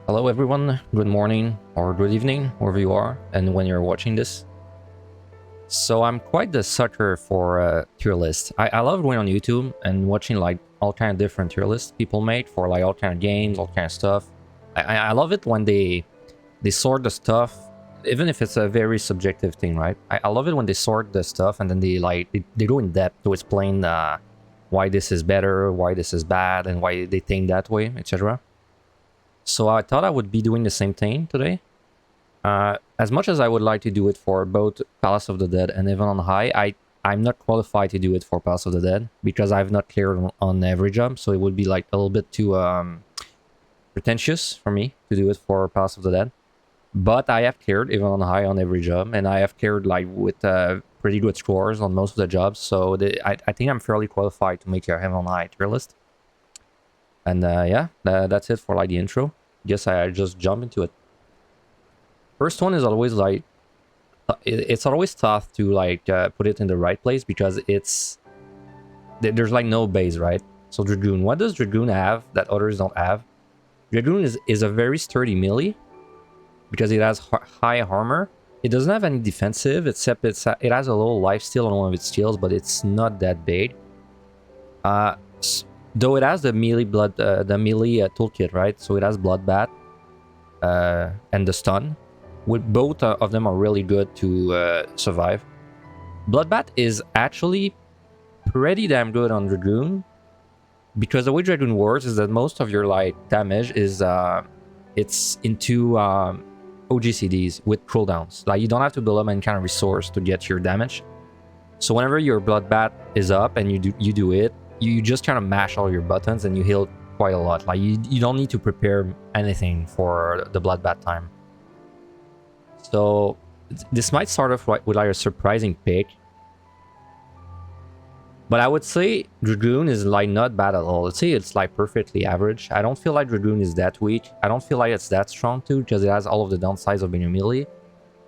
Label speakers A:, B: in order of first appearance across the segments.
A: Hello everyone, good morning or good evening, wherever you are, and when you're watching this. So I'm quite the sucker for tier lists. I love going on YouTube and watching like all kind of different tier lists people make for like all kind of games, all kind of stuff. I love it when they sort the stuff, even if it's a very subjective thing, right? I love it when they sort the stuff and then they go in depth to explain why this is better, why this is bad, and why they think that way, etc. So I thought I would be doing the same thing today. As much as I would like to do it for both Palace of the Dead and Heaven on High, I'm not qualified to do it for Palace of the Dead because I've not cleared on every job, so it would be like a little bit too pretentious for me to do it for Palace of the Dead. But I have cleared Heaven on High on every job, and I have cleared like with pretty good scores on most of the jobs, so I think I'm fairly qualified to make a Heaven on High tier list. And yeah, that's it for like the intro. Guess I just jump into it. First one is always like, it's always tough to like put it in the right place because there's like no base, right? So Dragoon, what does Dragoon have that others don't have? Dragoon is a very sturdy melee because it has high armor. It doesn't have any defensive except it has a little lifesteal on one of its skills, but it's not that big. Though it has the melee toolkit, right? So it has Bloodbath and the stun. With both of them are really good to survive. Bloodbath is actually pretty damn good on Dragoon because the way Dragoon works is that most of your like damage is it's into OGCDs with cooldowns. Like you don't have to build up any kind of resource to get your damage. So whenever your Bloodbath is up and you do it, you just kind of mash all your buttons and you heal quite a lot. Like you don't need to prepare anything for the Bloodbath time. So this might start off with like a surprising pick, but I would say Dragoon is like not bad at all. Let's say it's like perfectly average. I don't feel like Dragoon is that weak. I don't feel like it's that strong too because it has all of the downsides of being a melee,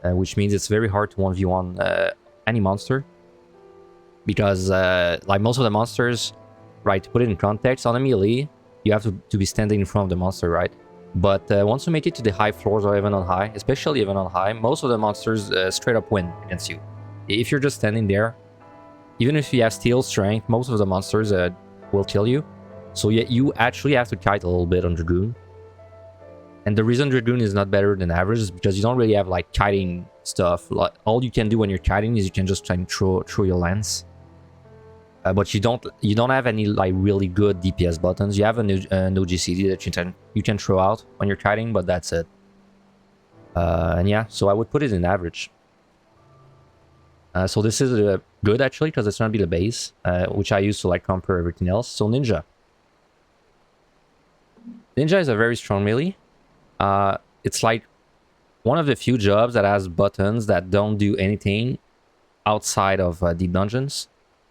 A: which means it's very hard to 1v1 any monster. Because like most of the monsters, right, to put it in context, on a melee, you have to be standing in front of the monster, right? But once you make it to the high floors or even on high, especially even on high, most of the monsters straight up win against you. If you're just standing there, even if you have steel strength, most of the monsters will kill you. So yeah, you actually have to kite a little bit on Dragoon. And the reason Dragoon is not better than average is because you don't really have like kiting stuff. Like, all you can do when you're kiting is you can just try and throw your lance. But you don't have any like really good DPS buttons. You have an OGCD that you can throw out when you're kiting, but that's it. And yeah, so I would put it in average. So this is good actually because it's gonna be the base, which I use to like compare everything else. So Ninja. Ninja is a very strong melee. It's like one of the few jobs that has buttons that don't do anything outside of deep dungeons.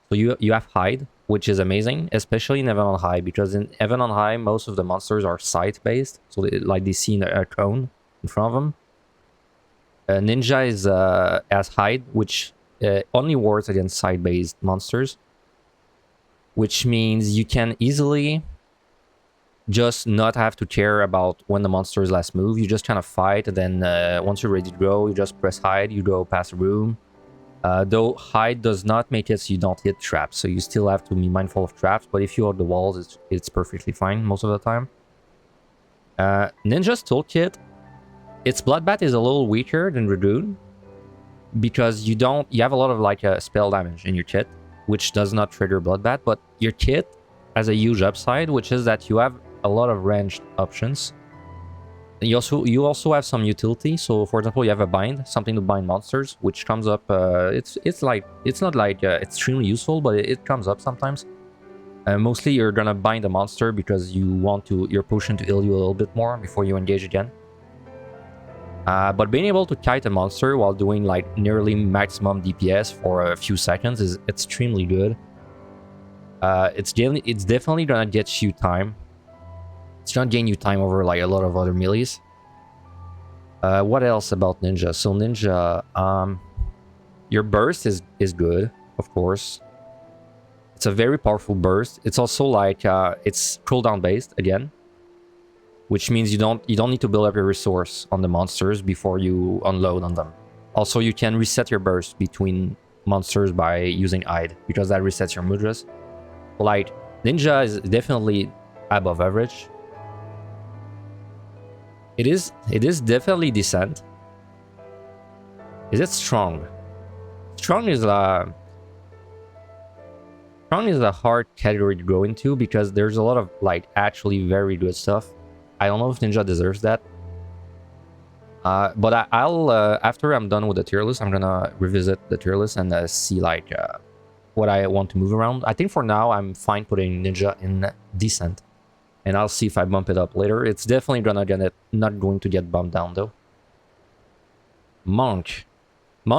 A: So you have Hide, which is amazing, especially in Heaven on High, because in Heaven on High, most of the monsters are sight-based. So they see a cone in front of them. Ninja has Hide, which only works against sight-based monsters. Which means you can easily just not have to care about when the monster's last move. You just kind of fight, and then once you're ready to go, you just press Hide, you go past the room. Though Hide does not make it so you don't hit traps, so you still have to be mindful of traps, but if you hold the walls, it's perfectly fine most of the time. Ninja's toolkit, its Bloodbath is a little weaker than Dragoon, because you have a lot of like spell damage in your kit, which does not trigger Bloodbath, but your kit has a huge upside, which is that you have a lot of ranged options. You also have some utility. So for example, you have a bind, something to bind monsters, which comes up. It's not like extremely useful, but it comes up sometimes. Mostly you're gonna bind a monster because you want your potion to heal you a little bit more before you engage again. But being able to kite a monster while doing like nearly maximum DPS for a few seconds is extremely good. It's definitely gonna get you time. It's gonna gain you time over like a lot of other melees. What else about Ninja? So Ninja, your burst is good, of course. It's a very powerful burst. It's also like it's cooldown based again. which means you don't need to build up your resource on the monsters before you unload on them. Also, you can reset your burst between monsters by using hide, because that resets your mudras. Like, ninja is definitely above average. It is definitely decent. Is it strong? Strong is a hard category to go into because there's a lot of like actually very good stuff. I don't know if ninja deserves that. But I'll after I'm done with the tier list, I'm gonna revisit the tier list and see like what I want to move around. I think for now I'm fine putting ninja in decent, and I'll see if I bump it up later. It's definitely not going to get bumped down though. Monk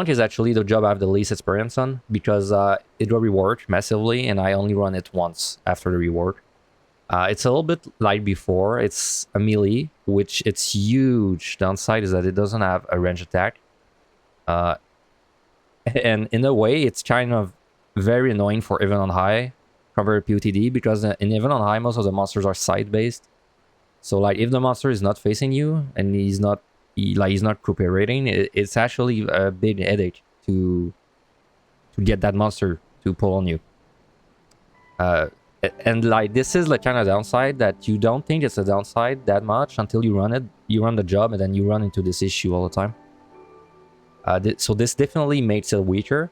A: is actually the job I have the least experience on because it will reward massively, and I only run it once after the reward. It's a little bit like before. It's a melee, which its huge downside is that it doesn't have a range attack. And in a way, it's kind of very annoying for even on high compared to POTD, because in even on high, most of the monsters are side-based. So like if the monster is not facing you and he's not cooperating, it's actually a big headache to get that monster to pull on you. And like this is the kind of downside that you don't think it's a downside that much until you run it. You run the job and then you run into this issue all the time. So this definitely makes it weaker.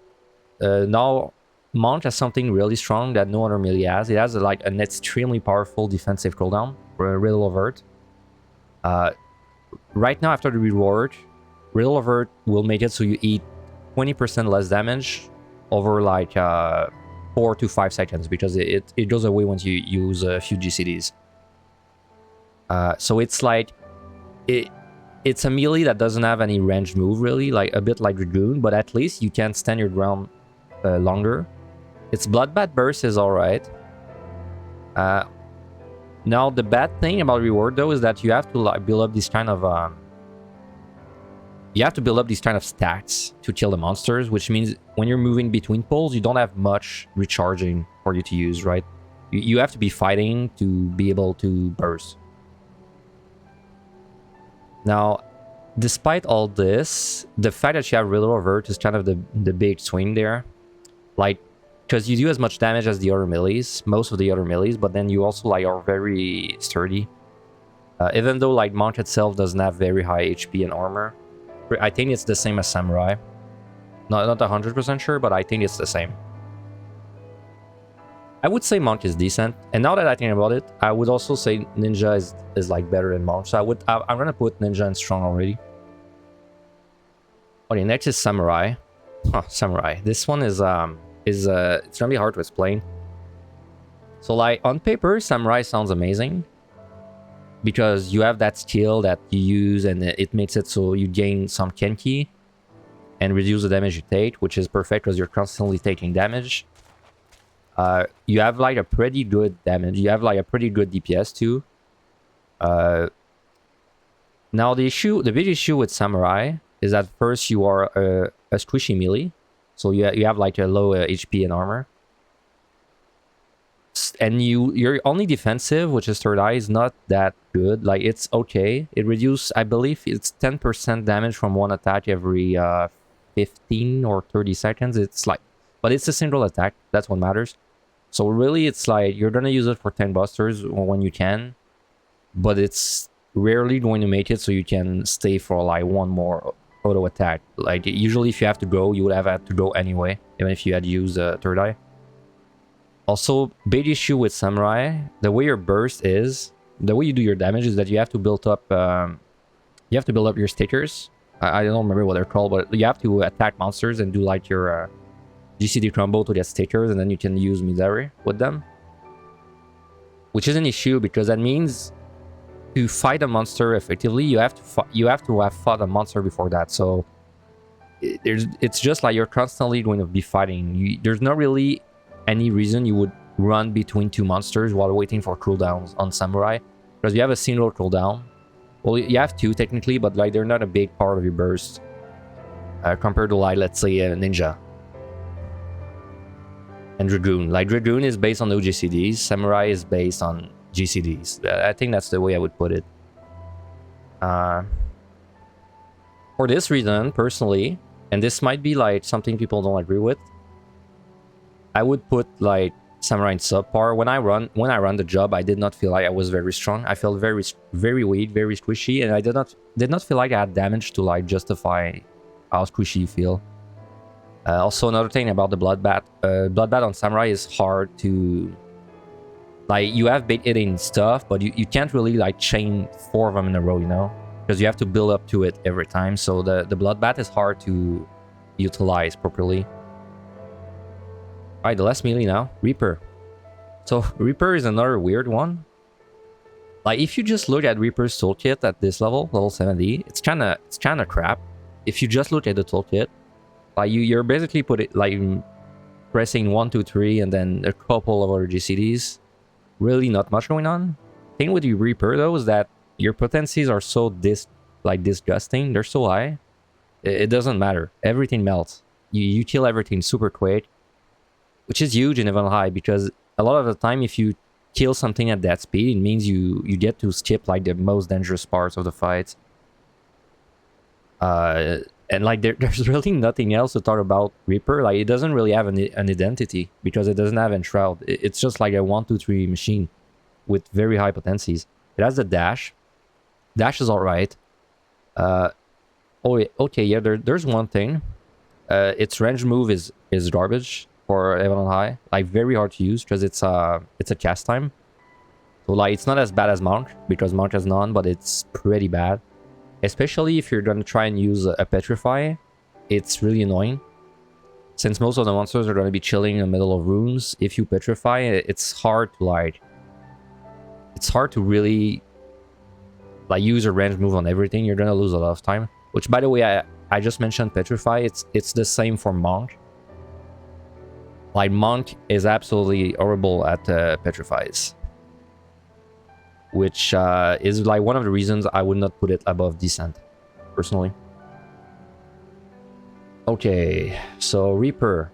A: Now, Monk has something really strong that no other melee has. It has like an extremely powerful defensive cooldown, Riddle Avert. Right now, after the reward, Riddle Avert will make it so you eat 20% less damage over like 4 to 5 seconds, because it goes away once you use a few GCDs. So it's like it's a melee that doesn't have any ranged move really, like a bit like Dragoon, but at least you can stand your ground longer. Its Bloodbath Burst is alright. Now the bad thing about reward though is that you have to like build up these kind of stats to kill the monsters, which means when you're moving between poles, you don't have much recharging for you to use, right? You have to be fighting to be able to burst. Now, despite all this, the fact that you have Riddle Avert is kind of the big swing there. Like, because you do as much damage as the other melees, most of the other melees, but then you also like are very sturdy. Even though like Monk itself doesn't have very high HP and armor. I think it's the same as Samurai. Not 100% sure, but I think it's the same. I would say Monk is decent, and now that I think about it, I would also say Ninja is like better than Monk. So I'm gonna put Ninja in strong already. Okay, next is Samurai. Samurai. This one is it's gonna be hard to explain. So like on paper, Samurai sounds amazing, because you have that skill that you use and it makes it so you gain some Kenki and reduce the damage you take, which is perfect because you're constantly taking damage. You have like a pretty good damage. You have like a pretty good DPS too. Now the big issue with Samurai is that first you are a squishy melee, so you have like a low HP and armor. And you're only defensive, which is third eye, is not that good. Like, it's okay. It reduces, I believe it's 10% damage from one attack every 15 or 30 seconds. It's like, but it's a single attack. That's what matters. So really, it's like you're gonna use it for 10 busters when you can, but it's rarely going to make it so you can stay for like one more auto attack. Like, usually if you have to go, you would have had to go anyway, even if you had used third eye. Also, big issue with Samurai, the way your burst is, the way you do your damage is that you have to build up your stickers. I don't remember what they're called, but you have to attack monsters and do like your GCD combo to get stickers, and then you can use Midari with them. Which is an issue, because that means to fight a monster effectively, you have to have fought a monster before that. So it's just like you're constantly going to be fighting. There's not really any reason you would run between two monsters while waiting for cooldowns on Samurai, because you have a single cooldown. Well, you have two technically, but like they're not a big part of your burst compared to like, let's say, a Ninja and Dragoon. Like, Dragoon is based on OGCDs, Samurai is based on GCDs. I think that's the way I would put it. Uh, for this reason, personally, and this might be like something people don't agree with, I would put like Samurai in subpar. When I run the job, I did not feel like I was very strong. I felt very weak, very squishy, and I did not feel like I had damage to like justify how squishy you feel. Also, another thing about the Bloodbath. Bloodbath on Samurai is hard to... Like, you have bait hitting stuff, but you can't really like chain 4 of them in a row, you know? Because you have to build up to it every time. So the Bloodbath is hard to utilize properly. Alright, the last melee now. Reaper. So Reaper is another weird one. Like, if you just look at Reaper's toolkit at this level 70, it's kinda crap. If you just look at the toolkit, like you're basically pressing 1, 2, 3, and then a couple of other GCDs. Really not much going on. Thing with your Reaper though is that your potencies are so disgusting. They're so high. It doesn't matter. Everything melts. You kill everything super quick, which is huge in Evil High, because a lot of the time if you kill something at that speed, it means you get to skip like the most dangerous parts of the fight. And like there's really nothing else to talk about Reaper. Like, it doesn't really have an identity because it doesn't have Enshroud. It's just like a 1, 2, 3 machine with very high potencies. It has the dash. Dash is alright. Oh, okay, yeah, there's one thing. Its range move is garbage for Evan High. Like, very hard to use because it's a cast time. So like, it's not as bad as Monk because Monk has none, but it's pretty bad. Especially if you're going to try and use a Petrify, it's really annoying. Since most of the monsters are going to be chilling in the middle of rooms, if you Petrify, it's hard to like... It's hard to really like use a range move on everything. You're going to lose a lot of time. Which, by the way, I just mentioned Petrify. It's the same for Monk. Like, Monk is absolutely horrible at Petrifies. Which is like one of the reasons I would not put it above Descent, personally. Okay, so Reaper,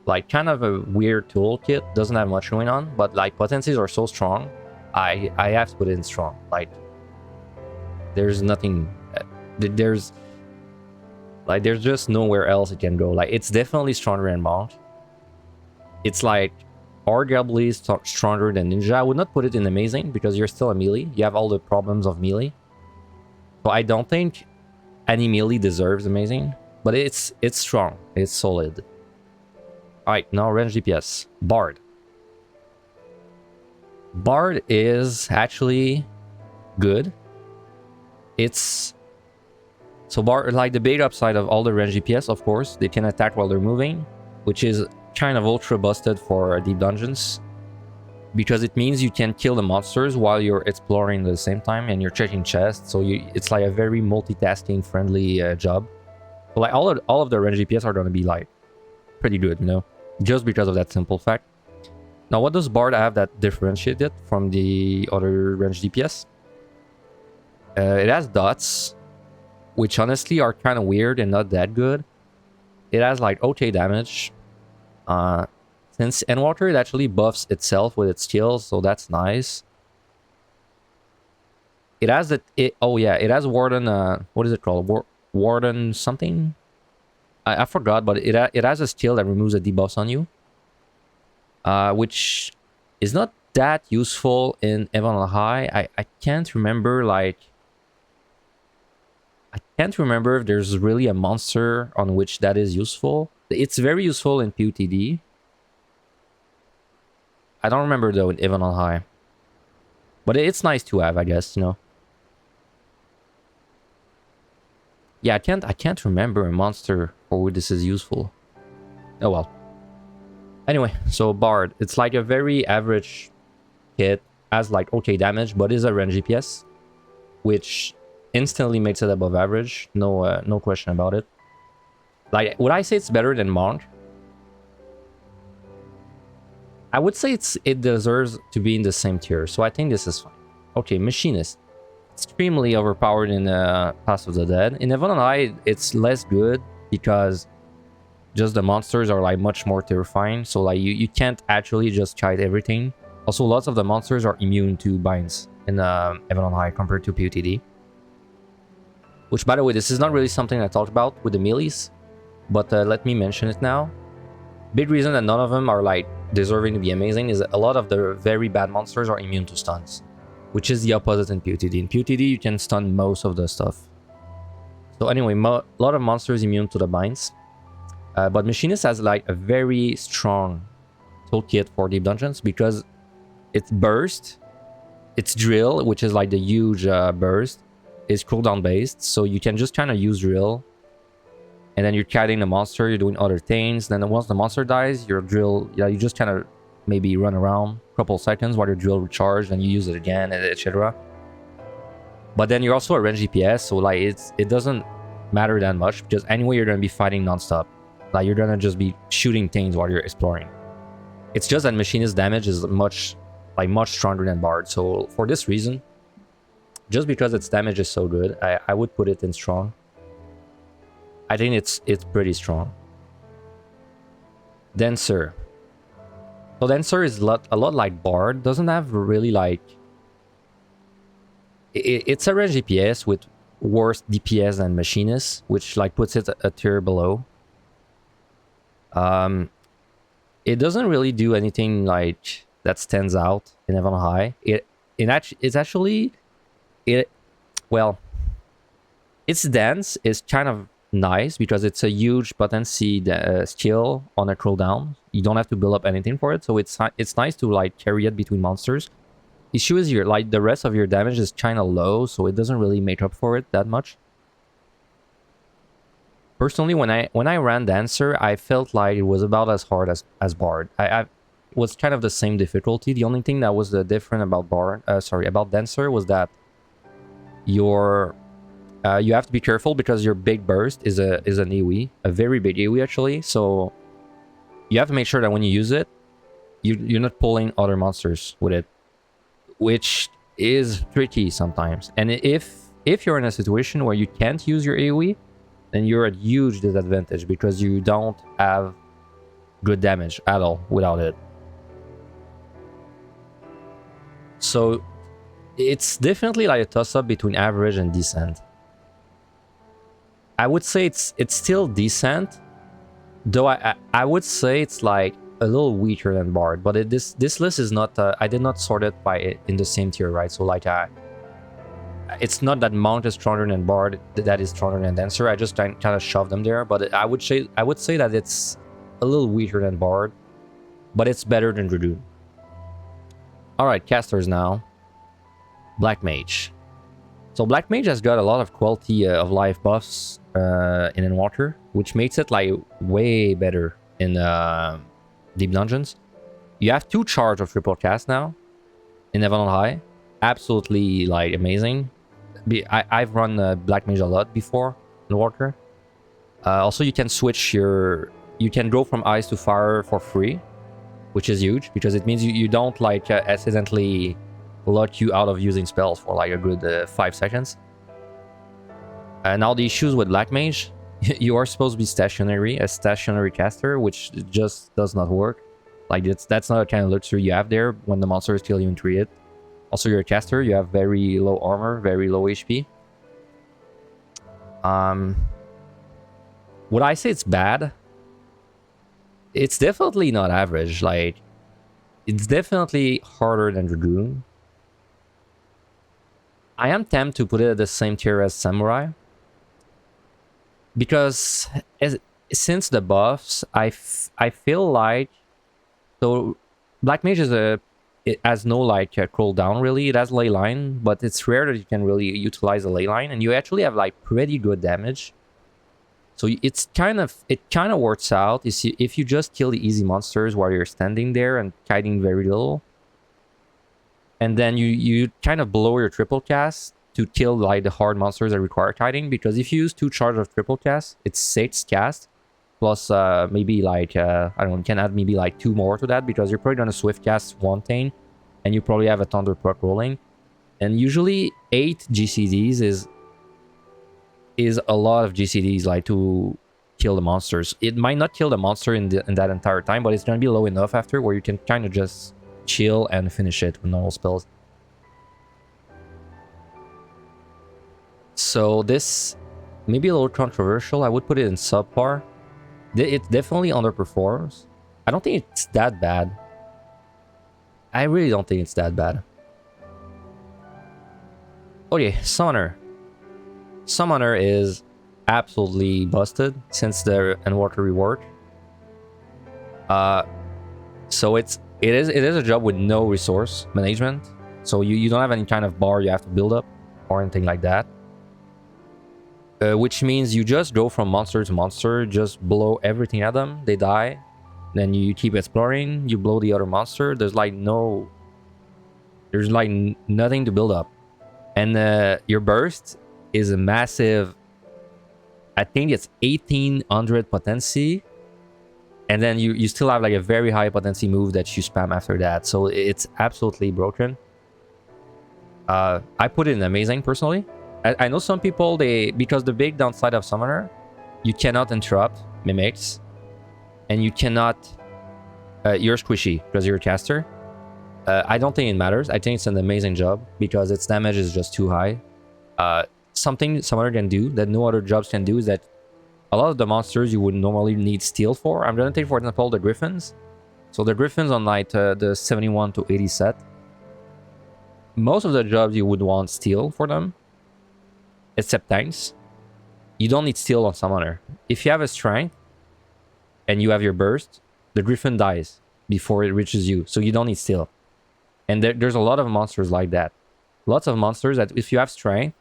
A: like, kind of a weird toolkit, doesn't have much going on, but like potencies are so strong, I have to put it in strong. Like, there's nothing, there's just nowhere else it can go. Like, it's definitely stronger than Monk. It's like arguably stronger than Ninja. I would not put it in Amazing because you're still a melee. You have all the problems of melee. So I don't think any melee deserves Amazing, but it's strong. It's solid. Alright, now range DPS. Bard. Bard is actually good. It's... So Bard, like the big upside of all the range DPS, of course, they can attack while they're moving, which is kind of ultra busted for deep dungeons, because it means you can kill the monsters while you're exploring at the same time and you're checking chests. So it's like a very multitasking friendly job. But like all of the range DPS are going to be like pretty good, you know, just because of that simple fact. Now, what does Bard have that differentiates it from the other range DPS? It has dots, which honestly are kind of weird and not that good. It has like okay damage. Since Endwater, it actually buffs itself with its skills, so that's nice. It has oh yeah, it has Warden, what is it called? Warden something? I forgot, but it has a skill that removes the debuffs on you. Which is not that useful in Evan High. I can't remember, like... I can't remember if there's really a monster on which that is useful. It's very useful in PUTD. I don't remember though in Evan on High. But it's nice to have, I guess, you know. Yeah, I can't remember a monster for which this is useful. Oh well. Anyway, so Bard, it's like a very average kit, has like okay damage, but is a range DPS, which instantly makes it above average. No question about it. Like, would I say it's better than Monk? I would say it deserves to be in the same tier, so I think this is fine. Okay, Machinist. Extremely overpowered in Pass of the Dead. In Evan and I, it's less good because just the monsters are like much more terrifying, so like you can't actually just kite everything. Also, lots of the monsters are immune to binds in Evan on High compared to PUTD. Which, by the way, this is not really something I talked about with the melees, but let me mention it now. Big reason that none of them are like deserving to be amazing is that a lot of the very bad monsters are immune to stuns, which is the opposite in POTD. In POTD, you can stun most of the stuff. So anyway, a lot of monsters immune to the binds. But Machinist has like a very strong toolkit for deep dungeons because it's burst, it's drill, which is like the huge burst, is cooldown based. So you can just kind of use drill, and then you're kiting the monster, you're doing other things. Then once the monster dies, your drill, you just kind of maybe run around a couple of seconds while your drill recharged, and you use it again, etc. But then you're also a range DPS, so like it doesn't matter that much because anyway you're gonna be fighting non-stop. Like you're gonna just be shooting things while you're exploring. It's just that Machinist damage is much stronger than Bard. So for this reason, just because its damage is so good, I would put it in strong. I think it's pretty strong. Dancer. So Dancer is a lot like Bard. Doesn't have really like... It's a range DPS with worse DPS than Machinist, which like puts it a tier below. It doesn't really do anything like that stands out in Heaven High. It's actually well, its dance is kind of nice because it's a huge potency skill on a cooldown. You don't have to build up anything for it, so it's nice to like carry it between monsters. Issue is the rest of your damage is kind of low, so it doesn't really make up for it that much. Personally, when I ran Dancer, I felt like it was about as hard as Bard. I was kind of the same difficulty. The only thing that was different about about Dancer was that you have to be careful because your big burst is an AoE, a very big AoE actually. So you have to make sure that when you use it, you're not pulling other monsters with it, which is tricky sometimes. And if you're in a situation where you can't use your AoE, then you're at huge disadvantage because you don't have good damage at all without it. So it's definitely like a toss-up between average and decent. I would say it's still decent, though I would say it's like a little weaker than Bard. But this list is not. I did not sort it in the same tier, right? So like it's not that Monk is stronger than Bard, that is stronger than Dancer. I just kind of shoved them there. But I would say that it's a little weaker than Bard, but it's better than Dragoon. All right, casters now. Black Mage. So Black Mage has got a lot of quality of life buffs in water, which makes it like way better in deep dungeons. You have 2 charge of triple cast now in Heaven on High. Absolutely like amazing. I've run Black Mage a lot before in water. Also, you can switch you can go from ice to fire for free, which is huge because it means you don't like accidentally lock you out of using spells for like a good 5 seconds. Now the issues with Black Mage, you are supposed to be a stationary caster, which just does not work. Like that's not a kind of luxury you have there when the monsters kill you and treat it. Also, you're a caster, you have very low armor, very low HP. Would I say it's bad? It's definitely not average. Like, it's definitely harder than Dragoon. I am tempted to put it at the same tier as Samurai. Because since the buffs, I feel like... So, Black Mage it has no like cooldown really. It has ley line, but it's rare that you can really utilize a ley line, and you actually have like pretty good damage. So it kind of works out if you just kill the easy monsters while you're standing there and kiting very little, and then you kind of blow your triple cast to kill like the hard monsters that require kiting. Because if you use 2 charge of triple cast, it's 6 cast. Plus, maybe like, I don't know, you can add maybe like 2 more to that because you're probably going to swift cast 1 thing and you probably have a Thunder proc rolling. And usually 8 GCDs is a lot of GCDs like to kill the monsters. It might not kill the monster in that entire time, but it's going to be low enough after where you can kind of just chill and finish it with normal spells. So this maybe a little controversial. I would put it in subpar. It definitely underperforms. I don't think it's that bad. I really don't think it's that bad. Okay, Summoner. Summoner is absolutely busted since the Water reward. So it is a job with no resource management. So you don't have any kind of bar you have to build up or anything like that. Which means you just go from monster to monster, just blow everything at them, they die. Then you keep exploring, you blow the other monster. There's like nothing to build up. And your burst is a massive, I think it's 1800 potency. And then you still have like a very high potency move that you spam after that. So it's absolutely broken. I put it in amazing personally. I know some people, because the big downside of Summoner, you cannot interrupt mimics. And you cannot, you're squishy because you're a caster. I don't think it matters. I think it's an amazing job because its damage is just too high. Something Summoner can do that no other jobs can do is that a lot of the monsters you would normally need steel for. I'm going to take, for example, the Griffins. So the Griffins on like the 71 to 80 set. Most of the jobs you would want steel for them. Except tanks. You don't need steel on Summoner. If you have a strength and you have your burst, the Griffin dies before it reaches you. So you don't need steel. And there's a lot of monsters like that. Lots of monsters that if you have strength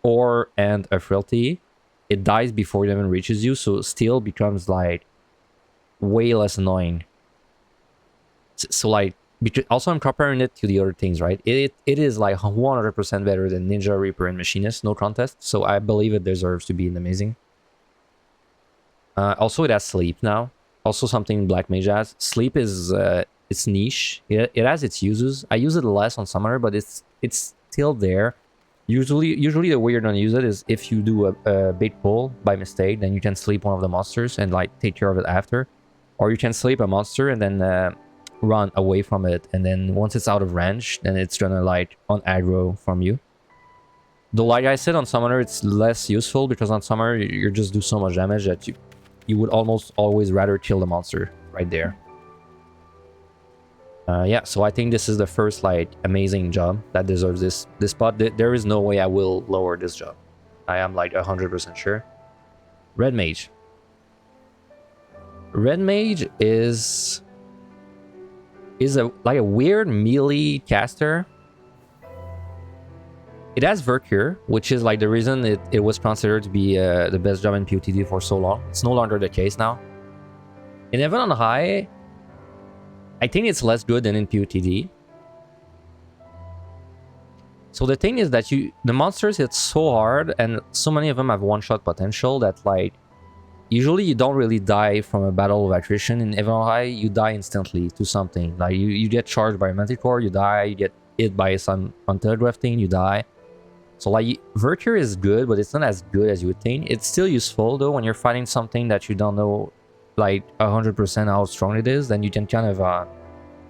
A: and a frailty, it dies before it even reaches you. So steel becomes like way less annoying. So like, also I'm comparing it to the other things, right? It is like 100% better than Ninja, Reaper, and Machinist, no contest. So I believe it deserves to be an amazing. Also, it has sleep now. Also, something Black Mage has. Sleep is it's niche. It has its uses. I use it less on Summoner, but it's still there. Usually the way you're gonna use it is if you do a bait pull by mistake, then you can sleep one of the monsters and like take care of it after, or you can sleep a monster and then run away from it, and then once it's out of range, then it's gonna like on aggro from you. Though, like I said, on Summoner it's less useful because on Summoner you just do so much damage that you would almost always rather kill the monster right there. Yeah, so I think this is the first like amazing job that deserves this spot. There is no way I will lower this job. I am like 100% sure. Red Mage. Red Mage is like a weird melee caster. It has Vercure, which is like the reason it was considered to be the best job in POTD for so long. It's no longer the case now. In Heaven on High, I think it's less good than in POTD. So the thing is that the monsters hit so hard, and so many of them have one-shot potential that like usually you don't really die from a battle of attrition. In Heaven on High, you die instantly to something. Like you get charged by a Manticore, you die. You get hit by some Telegraph thing, you die. So like Vercure is good, but it's not as good as you would think. It's still useful though when you're fighting something that you don't know like 100% how strong it is. Then you can kind of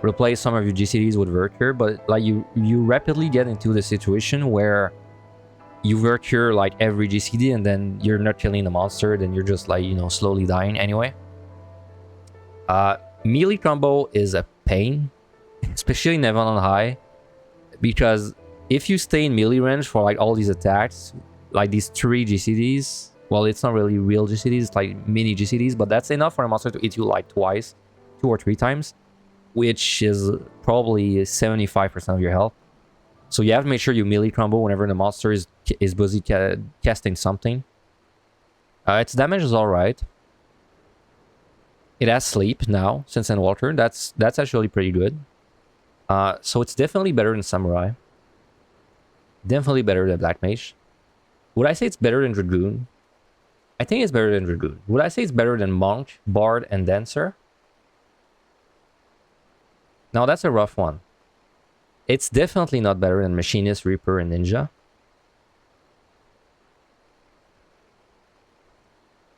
A: replace some of your GCDs with Vercure. But like you rapidly get into the situation where you Vercure like every GCD and then you're not killing the monster. Then you're just like, you know, slowly dying anyway. Melee combo is a pain, especially in Heaven on High, because if you stay in melee range for like all these attacks, like these 3 GCDs, well, it's not really real GCDs, it's like mini GCDs, but that's enough for a monster to hit you like twice, 2 or 3 times, which is probably 75% of your health. So you have to make sure you melee combo whenever the monster is busy casting something. Its damage is alright. It has sleep now, since in Water. That's actually pretty good. So it's definitely better than Samurai. Definitely better than Black Mage. Would I say it's better than Dragoon? I think it's better than Dragoon. Would I say it's better than Monk, Bard, and Dancer? Now that's a rough one. It's definitely not better than Machinist, Reaper, and Ninja.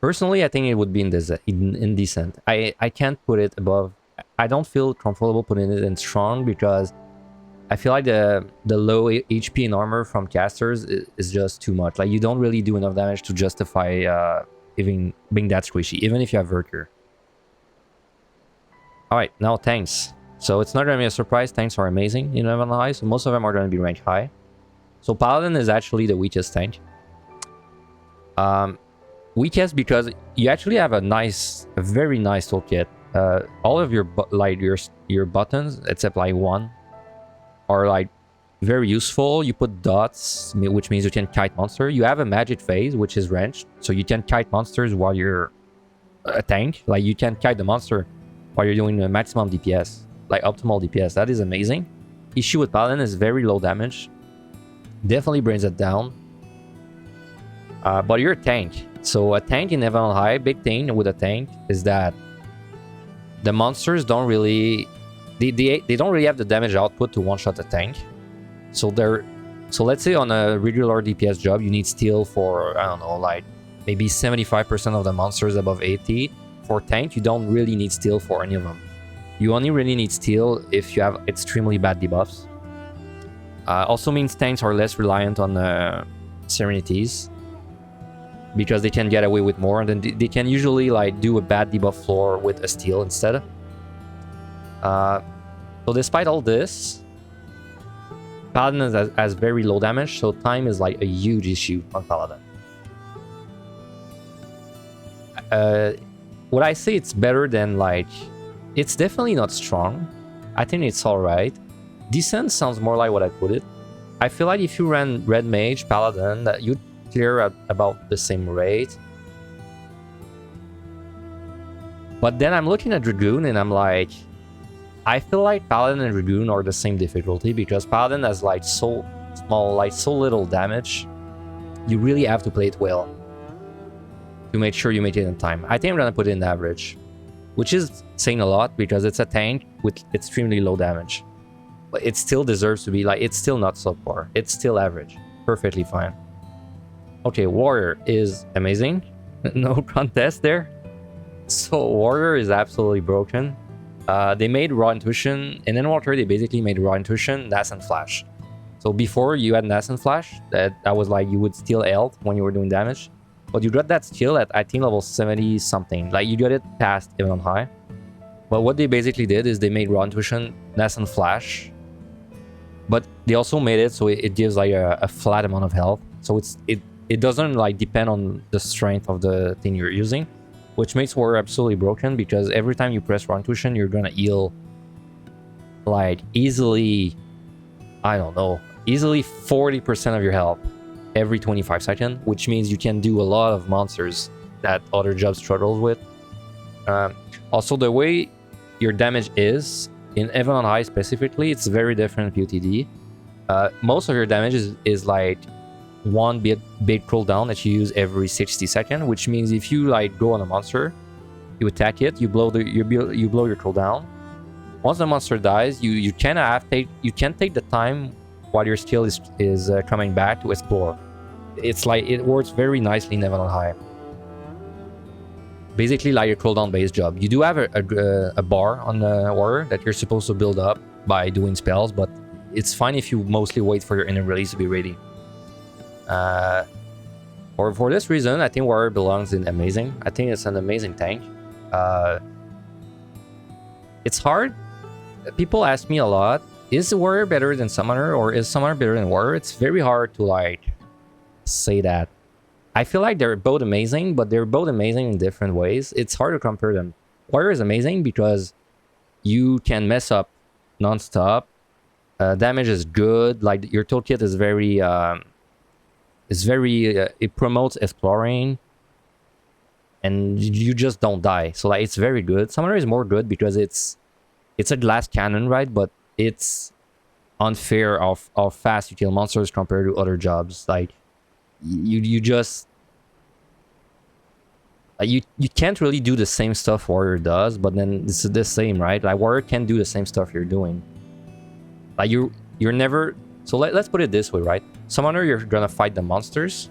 A: Personally, I think it would be indecent. I can't put it above. I don't feel comfortable putting it in strong because I feel like the low HP and armor from casters is just too much. Like, you don't really do enough damage to justify even being that squishy, even if you have Verker. Alright, now tanks. So it's not going to be a surprise. Tanks are amazing in level high, so most of them are going to be ranked high. So Paladin is actually the weakest tank. Weakest because you actually have a very nice toolkit. All of your buttons, except like one, are like very useful. You put dots, which means you can kite monster. You have a magic phase, which is ranged, so you can kite monsters while you're a tank. Like, you can kite the monster while you're doing a maximum DPS, like optimal DPS. That is amazing. Issue with Paladin is very low damage. Definitely brings it down. But you're a tank. So a tank in Heaven on High, big thing with a tank is that the monsters don't really... They don't really have the damage output to one-shot a tank. So let's say on a regular DPS job, you need steel for, I don't know, like maybe 75% of the monsters above 80. For tank, you don't really need steel for any of them. You only really need steel if you have extremely bad debuffs. Also means tanks are less reliant on Serenities, because they can get away with more, and then they can usually like do a bad debuff floor with a steel instead. So despite all this, Paladin has very low damage, so time is like a huge issue on Paladin. Would I say it's better than like... It's definitely not strong. I think it's alright. Decent sounds more like what I put it. I feel like if you ran Red Mage, Paladin, that you'd clear at about the same rate. But then I'm looking at Dragoon and I'm like... I feel like Paladin and Dragoon are the same difficulty, because Paladin has like so small, like so little damage. You really have to play it well to make sure you make it in time. I think I'm gonna put it in average, which is saying a lot because it's a tank with extremely low damage. But it still deserves to be like, it's still not subpar. It's still average. Perfectly fine. Okay, Warrior is amazing. No contest there. So Warrior is absolutely broken. They made Raw Intuition, and in Water they basically made Raw Intuition, Nascent Flash. So before you had Nascent Flash, that was like you would steal health when you were doing damage. But you got that skill at, I think, level 70 something. Like, you got it past even on high. But what they basically did is they made Raw Intuition, Nascent Flash. But they also made it so it gives like a flat amount of health. So it doesn't like depend on the strength of the thing you're using. Which makes Warrior absolutely broken, because every time you press Raw Intuition, you're gonna heal like easily, I don't know, easily 40% of your health every 25 seconds, which means you can do a lot of monsters that other jobs struggle with. Also, the way your damage is, in Heaven on High specifically, it's very different in POTD. Most of your damage is like one big cooldown that you use every 60 seconds, which means if you like go on a monster, you attack it, you blow your cooldown. Once the monster dies, you can take the time while your skill is coming back to explore. It's like, it works very nicely in Heaven on High. Basically like a cooldown based job. You do have a bar on the Warrior that you're supposed to build up by doing spells, but it's fine if you mostly wait for your inner release to be ready. Or for this reason, I think Warrior belongs in Amazing. I think it's an amazing tank. It's hard. People ask me a lot, is Warrior better than Summoner, or is Summoner better than Warrior? It's very hard to like say that. I feel like they're both amazing, but they're both amazing in different ways. It's hard to compare them. Warrior is amazing because you can mess up non-stop. Damage is good. Like, your toolkit is very... it promotes exploring, and you just don't die. So like, it's very good. Summoner is more good because it's a glass cannon, right? But it's unfair of how fast you kill monsters compared to other jobs. Like, you just you can't really do the same stuff Warrior does, but then it's the same, right? Like, Warrior can do the same stuff you're doing. Like, you're never... So let's put it this way, right? Summoner, you're gonna fight the monsters,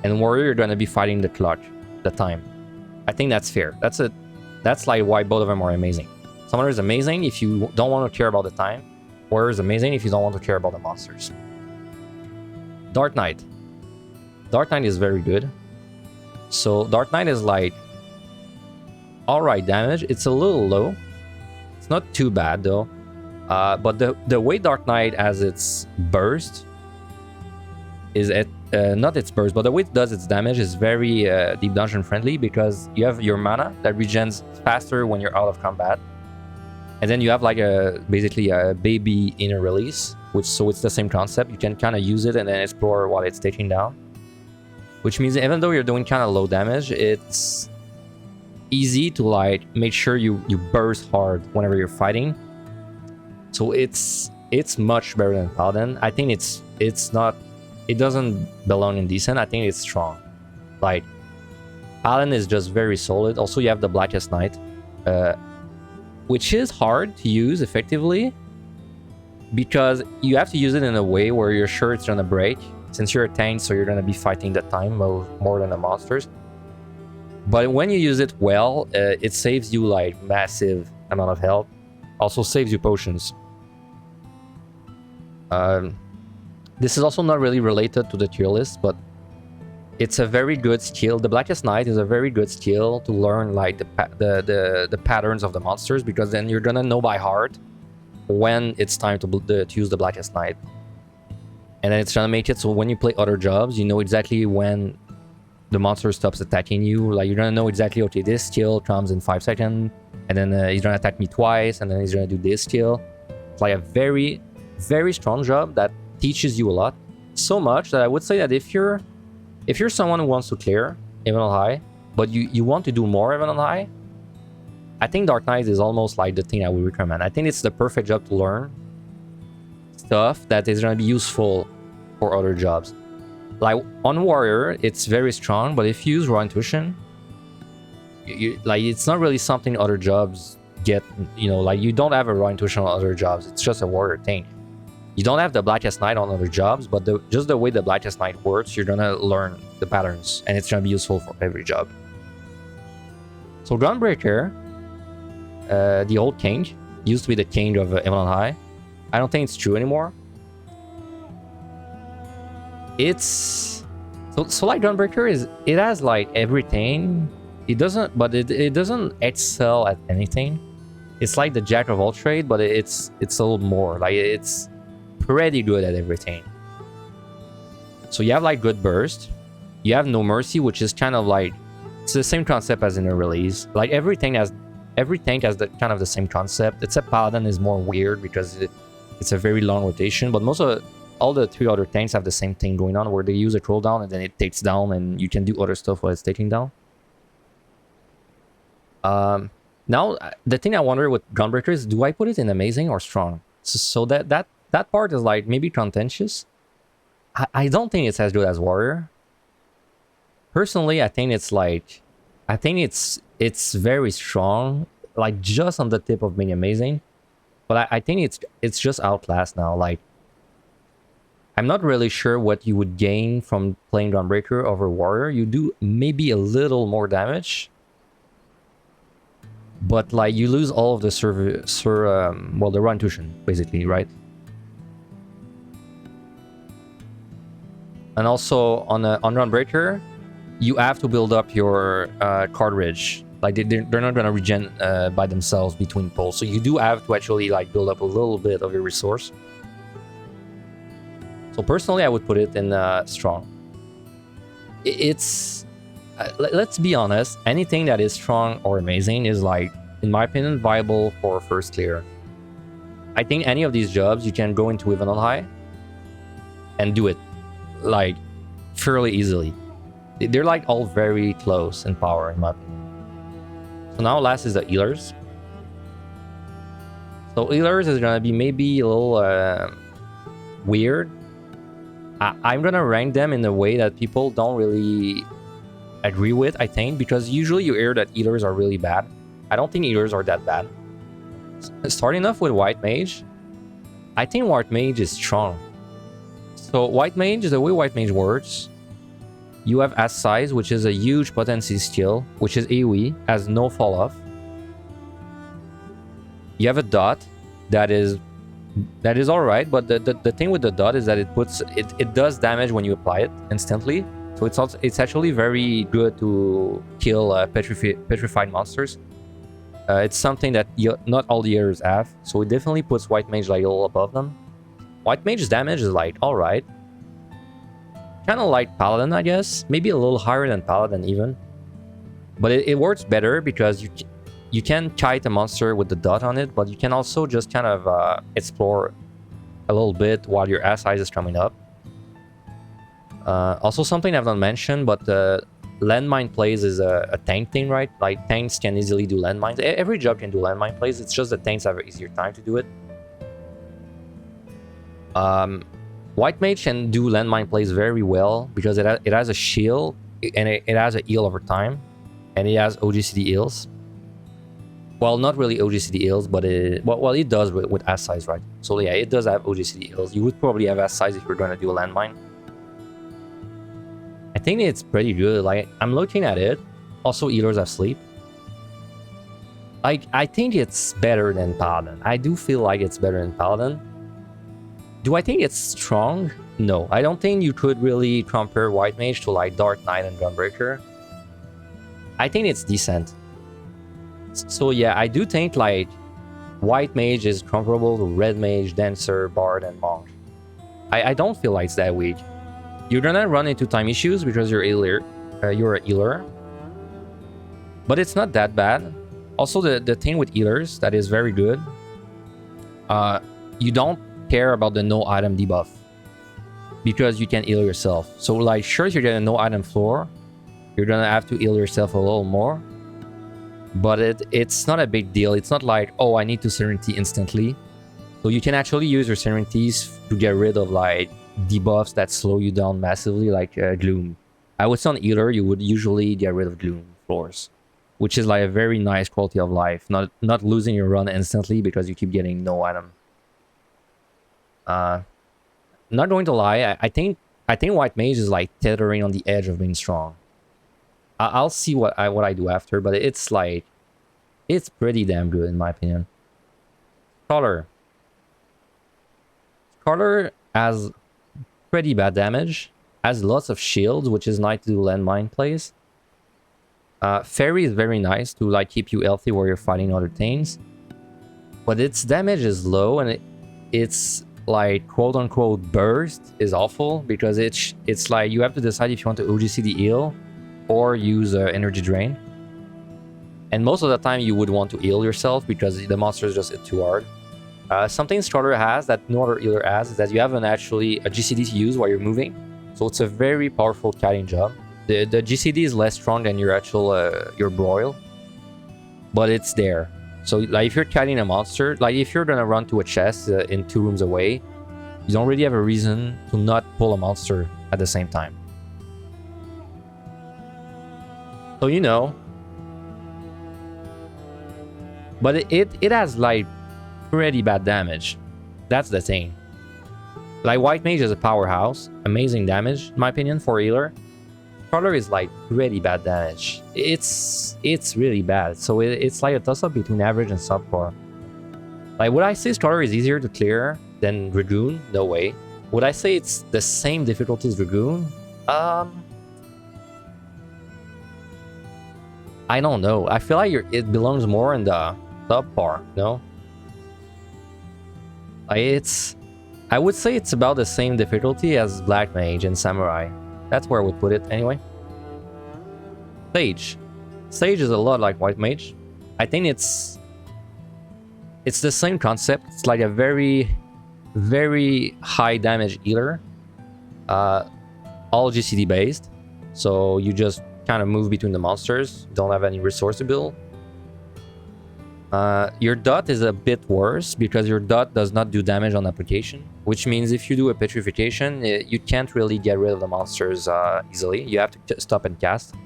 A: and Warrior, you're gonna be fighting the clock, the time. I think that's fair. That's like why both of them are amazing. Summoner is amazing if you don't want to care about the time. Warrior is amazing if you don't want to care about the monsters. Dark Knight. Dark Knight is very good. So Dark Knight is like alright damage. It's a little low. It's not too bad though. But the way Dark Knight has its burst is not its burst, but the way it does its damage is very deep dungeon friendly, because you have your mana that regens faster when you're out of combat. And then you have like basically a baby inner release, so it's the same concept. You can kind of use it and then explore while it's taking down. Which means even though you're doing kind of low damage, it's easy to like make sure you burst hard whenever you're fighting. So it's much better than Paladin. I think it doesn't belong in decent. I think it's strong. Like Paladin is just very solid. Also, you have the Blackest Night, which is hard to use effectively because you have to use it in a way where you're sure it's gonna break. Since you're a tank, so you're gonna be fighting the time more than the monsters. But when you use it well, it saves you like massive amount of health. Also saves you potions. This is also not really related to the tier list, but it's a very good skill. The Blackest Night is a very good skill to learn like the patterns of the monsters, because then you're gonna know by heart when it's time to use the Blackest Night. And then it's gonna make it so when you play other jobs, you know exactly when the monster stops attacking you. Like you're gonna know exactly, okay, this skill comes in 5 seconds, and then he's gonna attack me twice, and then he's gonna do this skill. It's like a very, very strong job that teaches you a lot. So much that I would say that if you're someone who wants to clear even on high, but you want to do more even on high, I think Dark Knight is almost like the thing I would recommend. I think it's the perfect job to learn stuff that is going to be useful for other jobs. Like on Warrior, it's very strong, but if you use Raw Intuition, like it's not really something other jobs get. Like you don't have a Raw Intuition on other jobs. It's just a Warrior thing. You don't have the Blackest Night on other jobs, but just the way the Blackest Night works, you're gonna learn the patterns, and it's gonna be useful for every job. So Gunbreaker, the old king, used to be the king of Even on High. I don't think it's true anymore. It's so like Gunbreaker it has like everything. It doesn't excel at anything. It's like the jack of all trade, but it's a little more. Like it's pretty good at everything. So you have like good burst. You have no mercy, which is kind of like it's the same concept as in a release. Like every tank has the kind of the same concept. Except Paladin is more weird because it's a very long rotation, but all the 3 other tanks have the same thing going on, where they use a troll down and then it takes down, and you can do other stuff while it's taking down. Now the thing I wonder with Gunbreaker is, do I put it in amazing or strong? So that part is like maybe contentious. I don't think it's as good as Warrior. Personally, I think it's very strong, like just on the tip of being amazing. But I think it's just outclassed now. Like, I'm not really sure what you would gain from playing Gunbreaker over Warrior. You do maybe a little more damage, but like you lose all of the the Raw Intuition, basically, right? And also on Gunbreaker, you have to build up your cartridge. Like they're not gonna regen by themselves between pulls, so you do have to actually like build up a little bit of your resource. So personally, I would put it in strong. It's let's be honest, anything that is strong or amazing is like, in my opinion, viable for first clear. I think any of these jobs you can go into Even on High and do it like fairly easily. They're like all very close in power, in my opinion. So now last is the healers. So healers is gonna be maybe a little weird. I'm gonna rank them in a way that people don't really agree with, I think, because usually you hear that healers are really bad. I don't think healers are that bad. Starting off with White Mage, I think White Mage is strong. So White Mage, the way White Mage works, you have As Size, which is a huge potency skill, which is AoE, has no fall off. You have a Dot that is That is alright, but the thing with the dot is that it does damage when you apply it instantly. So it's actually very good to kill petrified monsters. It's something that not all the others have, so it definitely puts White Mage like a little above them. White Mage's damage is like alright. Kind of like Paladin, I guess. Maybe a little higher than Paladin even. But it works better because you can kite a monster with the dot on it, but you can also just kind of explore a little bit while your ass size is coming up. Also something I've not mentioned, but landmine plays is a tank thing, right? Like tanks can easily do landmines. Every job can do landmine plays. It's just that tanks have an easier time to do it. White Mage can do landmine plays very well because it has a shield and it has a heal over time, and it has OGCD heals. Well, not really OGCD heals, but it does with ass size, right? So yeah, it does have OGCD heals. You would probably have ass size if you're going to do a landmine. I think it's pretty good. Like, I'm looking at it. Also, healers have sleep. Like, I think it's better than Paladin. I do feel like it's better than Paladin. Do I think it's strong? No, I don't think you could really compare White Mage to like Dark Knight and Gunbreaker. I think it's decent. So yeah, I do think like White Mage is comparable to Red Mage, Dancer, Bard, and Monk. I don't feel like it's that weak. You're gonna run into time issues because you're a healer. But it's not that bad. Also, the thing with healers that is very good, you don't care about the no item debuff because you can heal yourself. So like, sure, you get a no item floor, you're gonna have to heal yourself a little more, but it's not a big deal. It's not like, oh, I need to Serenity instantly. So you can actually use your Serenities to get rid of like debuffs that slow you down massively, like Gloom. I would say on healer, you would usually get rid of Gloom floors, which is like a very nice quality of life. Not losing your run instantly because you keep getting no item. Not going to lie, I think White Mage is like tethering on the edge of being strong. I'll see what I do after, but it's pretty damn good in my opinion. Scholar has pretty bad damage, has lots of shields, which is nice to do landmine plays. Fairy is very nice to like keep you healthy while you're fighting other things, but its damage is low, and it's like quote-unquote burst is awful because it's like you have to decide if you want to OGCD heal or use energy drain, and most of the time you would want to heal yourself because the monsters just hit too hard. Something Starter has that no other healer has is that you have actually a GCD to use while you're moving, so it's a very powerful kiting job. The GCD is less strong than your actual your broil, but it's there. So like if you're kiting a monster, like if you're gonna run to a chest in 2 rooms away, you don't really have a reason to not pull a monster at the same time. So you know, but it has like pretty bad damage. That's the thing. Like White Mage is a powerhouse, amazing damage in my opinion for a healer. Starter is like pretty bad damage. It's really bad. So it's like a toss-up between average and subpar. Like, would I say Starter is easier to clear than Dragoon? No way. Would I say it's the same difficulty as Dragoon? I don't know. I feel like it belongs more in the subpar, no? Like I would say it's about the same difficulty as Black Mage and Samurai. That's where I would put it anyway. Sage. Sage is a lot like White Mage. I think it's the same concept. It's like a very, very high damage healer. All GCD based. So you just kind of move between the monsters. Don't have any resource to build. Your dot is a bit worse because your dot does not do damage on application, which means if you do a petrification, you can't really get rid of the monsters easily. You have to stop and cast.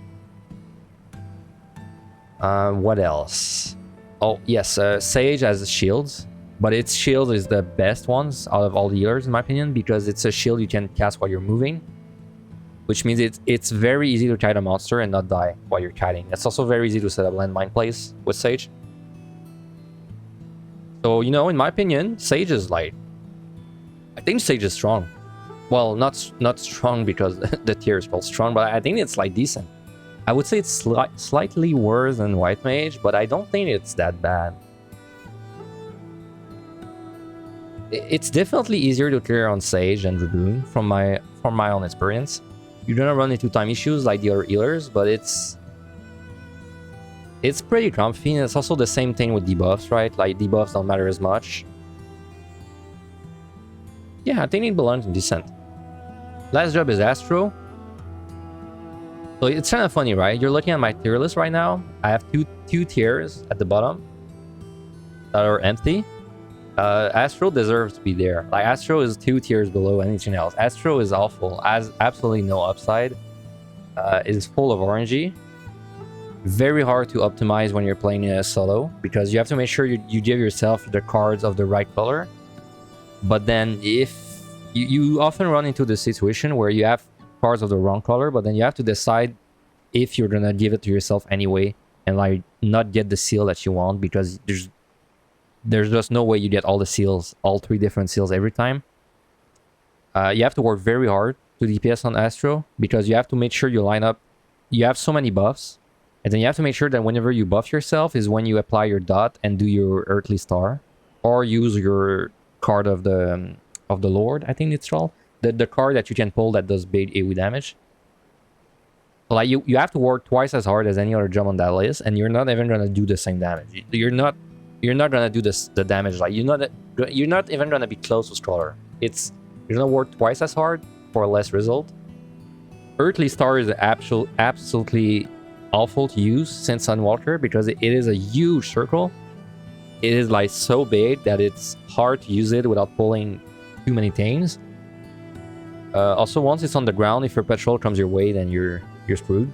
A: What else? Oh yes, Sage has shields, but its shield is the best ones out of all the healers in my opinion because it's a shield you can cast while you're moving, which means it's very easy to kite a monster and not die while you're kiting. It's also very easy to set up landmine plays with Sage. So, you know, in my opinion, Sage is like... I think Sage is strong. Well, not strong because the tier is called strong, but I think it's like decent. I would say it's slightly worse than White Mage, but I don't think it's that bad. It's definitely easier to clear on Sage than Dragoon from my own experience. You're gonna run into time issues like the other healers, but it's pretty comfy, and it's also the same thing with debuffs, right? Like, debuffs don't matter as much. Yeah, I think it belongs in decent. Last job is Astro. So it's kind of funny, right? You're looking at my tier list right now. I have two tiers at the bottom that are empty. Astro deserves to be there. Like, Astro is 2 tiers below anything else. Astro is awful, has absolutely no upside. Is full of RNG. Very hard to optimize when you're playing a solo, because you have to make sure you give yourself the cards of the right color. But then if you often run into the situation where you have cards of the wrong color, but then you have to decide if you're gonna give it to yourself anyway and like not get the seal that you want, because there's just no way you get all the seals, all 3 different seals every time. You have to work very hard to DPS on Astro, because you have to make sure you line up. You have so many buffs, and then you have to make sure that whenever you buff yourself is when you apply your dot and do your earthly star, or use your card of the Lord, I think it's called. The card that you can pull that does big AoE damage. Like, you have to work twice as hard as any other job on that list, and you're not even gonna do the same damage. You're not gonna do the damage. Like, you're not even gonna be close to Scholar. You're gonna work twice as hard for less result. Earthly Star is absolutely awful to use since Sunwalker, because it is a huge circle. It is like so big that it's hard to use it without pulling too many things. Also, once it's on the ground, if your patrol comes your way, then you're screwed.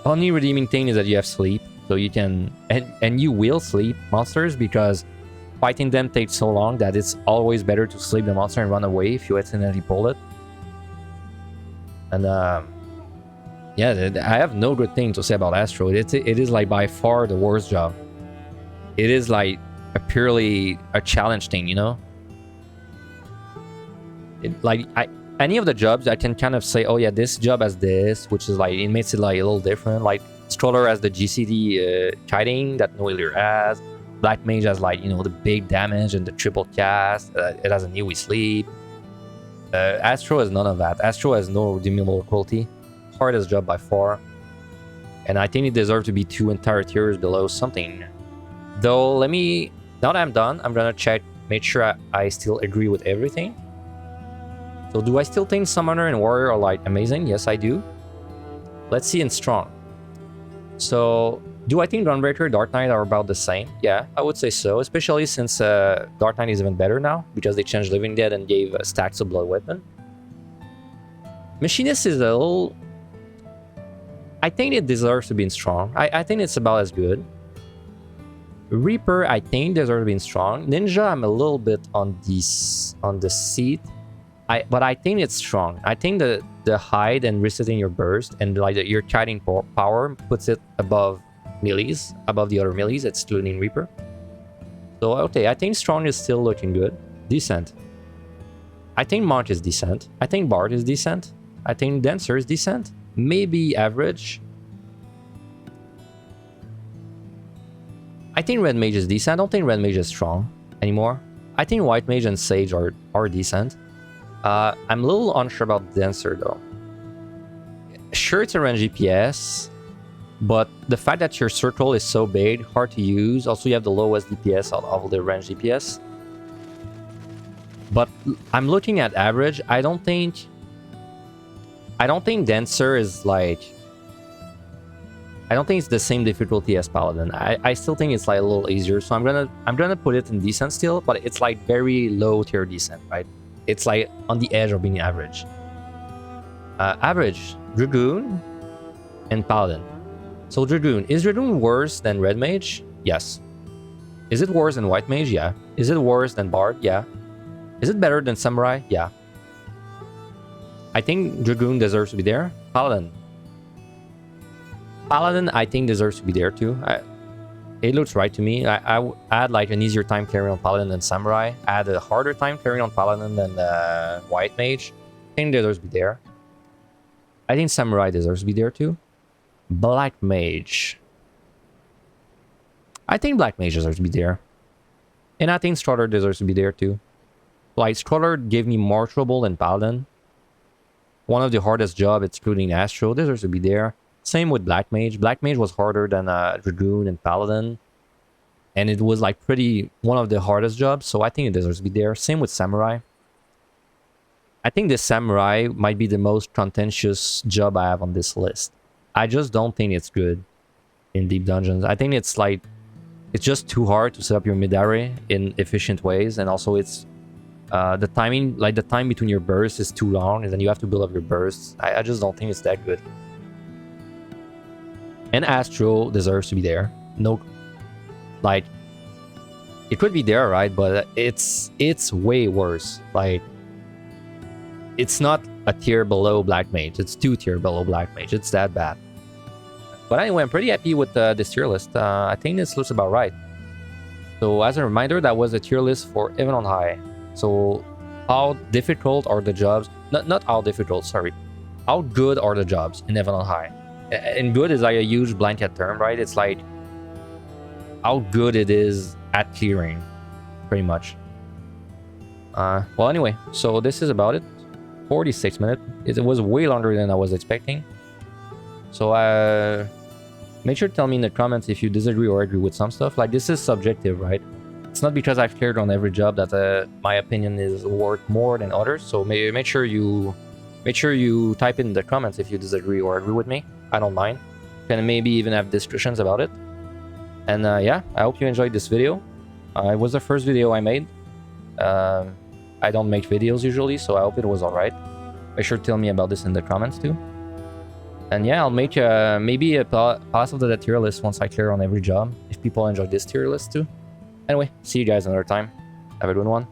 A: Only redeeming thing is that you have sleep, so you can and you will sleep monsters, because fighting them takes so long that it's always better to sleep the monster and run away if you accidentally pull it. And yeah, I have no good thing to say about Astro. It is like by far the worst job. It is like purely a challenge thing, you know? Any of the jobs I can kind of say, oh yeah, this job has this, which is like, it makes it like a little different. Like, Stroller has the GCD kiting that no healer has. Black Mage has, like, you know, the big damage and the triple cast. It has an AoE sleep. Astro has none of that. Astro has no redeemable quality. Hardest job by far. And I think it deserves to be 2 entire tiers below something. Though, now that I'm done, I'm gonna check, make sure I still agree with everything. So do I still think Summoner and Warrior are like amazing? Yes, I do. Let's see in Strong. So, do I think Gunbreaker, Dark Knight are about the same? Yeah, I would say so, especially since Dark Knight is even better now, because they changed Living Dead and gave stacks of Blood Weapon. Machinist is a little... I think it deserves to be in Strong. I think it's about as good. Reaper, I think, deserves to be in Strong. Ninja, I'm a little bit on the seat. But I think it's strong. I think the hide and resetting your burst and like your kiting power puts it above melees, above the other melees, excluding Reaper. So okay, I think strong is still looking good. Decent. I think Monk is decent. I think Bard is decent. I think Dancer is decent. Maybe average. I think Red Mage is decent. I don't think Red Mage is strong anymore. I think White Mage and Sage are decent. I'm a little unsure about Dancer though. Sure, it's a range DPS, but the fact that your circle is so big, hard to use. Also, you have the lowest DPS out of the range DPS. But I'm looking at average. I don't think Dancer is like... I don't think it's the same difficulty as Paladin. I still think it's like a little easier. So I'm gonna put it in decent still, but it's like very low tier decent, right? It's like on the edge of being average. Average, Dragoon, and Paladin. So Dragoon. Is Dragoon worse than Red Mage? Yes. Is it worse than White Mage? Yeah. Is it worse than Bard? Yeah. Is it better than Samurai? Yeah. I think Dragoon deserves to be there. Paladin. Paladin, I think, deserves to be there too. It looks right to me. I had like an easier time carrying on Paladin than Samurai. I had a harder time carrying on Paladin than White Mage. I think deserves to be there. I think Samurai deserves to be there too. Black Mage. I think Black Mage deserves to be there. And I think Strutter deserves to be there too. Like, Strutter gave me more trouble than Paladin. One of the hardest jobs, excluding Astro, deserves to be there. Same with Black Mage. Black Mage was harder than Dragoon and Paladin. And it was like one of the hardest jobs, so I think it deserves to be there. Same with Samurai. I think the Samurai might be the most contentious job I have on this list. I just don't think it's good in deep dungeons. I think it's like, it's just too hard to set up your mid-array in efficient ways, and also it's the timing, like the time between your bursts is too long, and then you have to build up your bursts. I just don't think it's that good. And Astro deserves to be there. No, like, it could be there, right? But it's way worse. Like, it's not a tier below Black Mage. It's 2 tier below Black Mage. It's that bad. But anyway, I'm pretty happy with this tier list. I think this looks about right. So as a reminder, that was a tier list for Even on High. So how difficult are the jobs? Not how difficult, sorry. How good are the jobs in Even on High? And good is like a huge blanket term, right? It's like how good it is at clearing, pretty much. Well, anyway, so this is about it. 46 minutes. It was way longer than I was expecting. So make sure to tell me in the comments if you disagree or agree with some stuff. Like, this is subjective, right? It's not because I've cleared on every job that my opinion is worth more than others. So make sure you type in the comments if you disagree or agree with me. I don't mind. Can maybe even have discussions about it. And yeah, I hope you enjoyed this video. It was the first video I made. I don't make videos usually, so I hope it was alright. Make sure to tell me about this in the comments too. And yeah, I'll make maybe a pass of the tier list once I clear on every job, if people enjoy this tier list too. Anyway, see you guys another time. Have a good one.